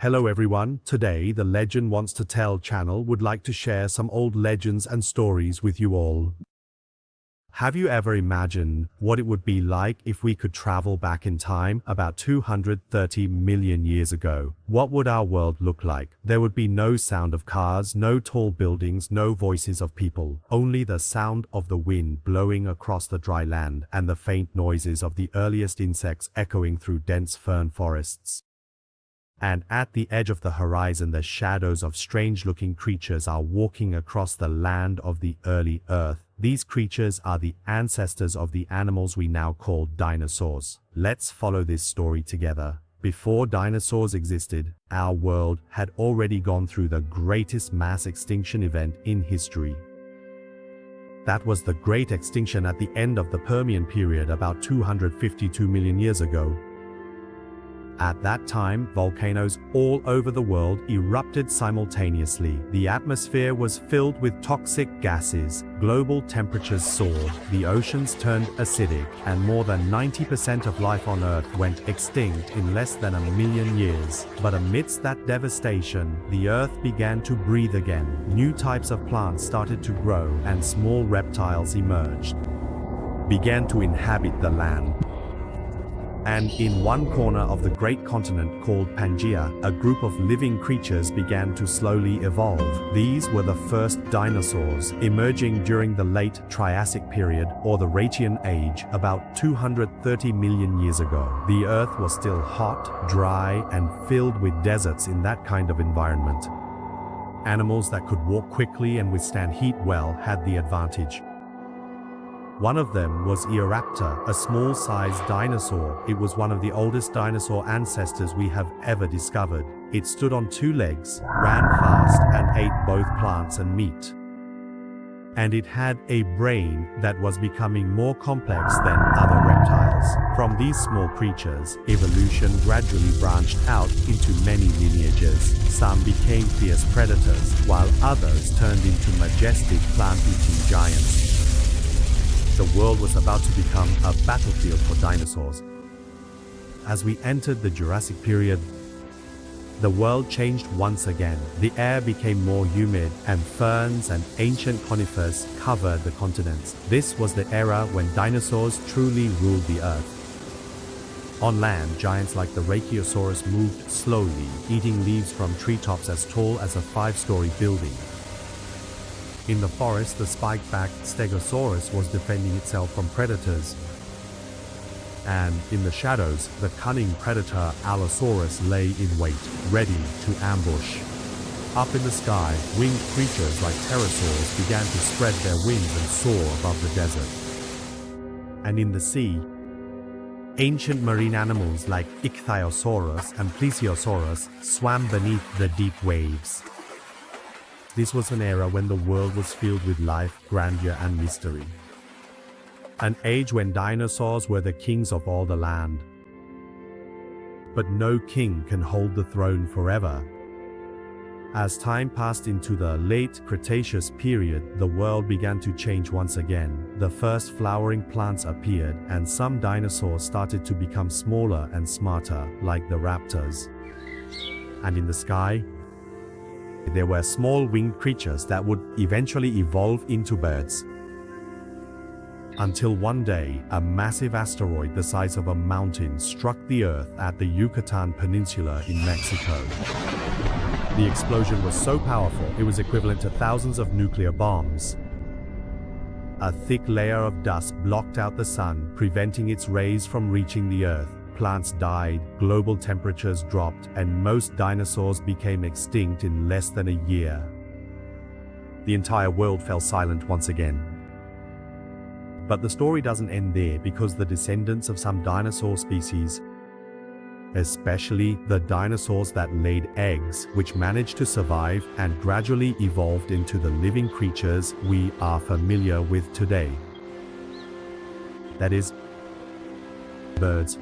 Hello everyone, today the Legend Wants to Tell channel would like to share some old legends and stories with you all. Have you ever imagined what it would be like if we could travel back in time about 230 million years ago? What would our world look like? There would be no sound of cars, no tall buildings, no voices of people, only the sound of the wind blowing across the dry land and the faint noises of the earliest insects echoing through dense fern forests. And at the edge of the horizon, the shadows of strange-looking creatures are walking across the land of the early Earth. These creatures are the ancestors of the animals we now call dinosaurs. Let's follow this story together. Before dinosaurs existed, our world had already gone through the greatest mass extinction event in history. That was the Great Extinction at the end of the Permian period about 252 million years ago. At that time, volcanoes all over the world erupted simultaneously. The atmosphere was filled with toxic gases, global temperatures soared, the oceans turned acidic, and more than 90% of life on Earth went extinct in less than 1 million years. But amidst that devastation, the Earth began to breathe again. New types of plants started to grow, and small reptiles emerged, began to inhabit the land. And in one corner of the great continent called Pangaea, a group of living creatures began to slowly evolve. These were the first dinosaurs, emerging during the late Triassic period or the Rhaetian Age, about 230 million years ago. The Earth was still hot, dry, and filled with deserts in that kind of environment. Animals that could walk quickly and withstand heat well had the advantage. One of them was Eoraptor, a small-sized dinosaur. It was one of the oldest dinosaur ancestors we have ever discovered. It stood on 2 legs, ran fast, and ate both plants and meat. And it had a brain that was becoming more complex than other reptiles. From these small creatures, evolution gradually branched out into many lineages. Some became fierce predators, while others turned into majestic plant-eating giants. The world was about to become a battlefield for dinosaurs. As we entered the Jurassic period, the world changed once again. The air became more humid, and ferns and ancient conifers covered the continents. This was the era when dinosaurs truly ruled the Earth. On land, giants like the Brachiosaurus moved slowly, eating leaves from treetops as tall as a 5-story building. In the forest, the spike-backed Stegosaurus was defending itself from predators. And in the shadows, the cunning predator Allosaurus lay in wait, ready to ambush. Up in the sky, winged creatures like pterosaurs began to spread their wings and soar above the desert. And in the sea, ancient marine animals like Ichthyosaurus and Plesiosaurus swam beneath the deep waves. This was an era when the world was filled with life, grandeur, and mystery. An age when dinosaurs were the kings of all the land. But no king can hold the throne forever. As time passed into the late Cretaceous period, the world began to change once again. The first flowering plants appeared, and some dinosaurs started to become smaller and smarter, like the raptors. And in the sky, there were small winged creatures that would eventually evolve into birds. Until one day, a massive asteroid the size of a mountain struck the Earth at the Yucatan Peninsula in Mexico. The explosion was so powerful, it was equivalent to thousands of nuclear bombs. A thick layer of dust blocked out the sun, preventing its rays from reaching the Earth. Plants died, global temperatures dropped, and most dinosaurs became extinct in less than a year. The entire world fell silent once again. But the story doesn't end there, because the descendants of some dinosaur species, especially the dinosaurs that laid eggs, which managed to survive and gradually evolved into the living creatures we are familiar with today. That is, birds.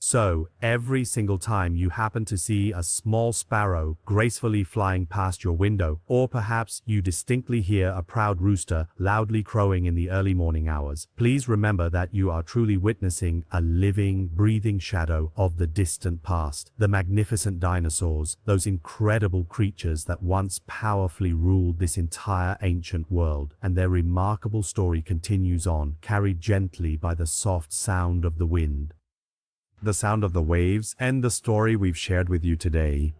So, every single time you happen to see a small sparrow gracefully flying past your window, or perhaps you distinctly hear a proud rooster loudly crowing in the early morning hours, please remember that you are truly witnessing a living, breathing shadow of the distant past. The magnificent dinosaurs, those incredible creatures that once powerfully ruled this entire ancient world, and their remarkable story continues on, carried gently by the soft sound of the wind, the sound of the waves, and the story we've shared with you today.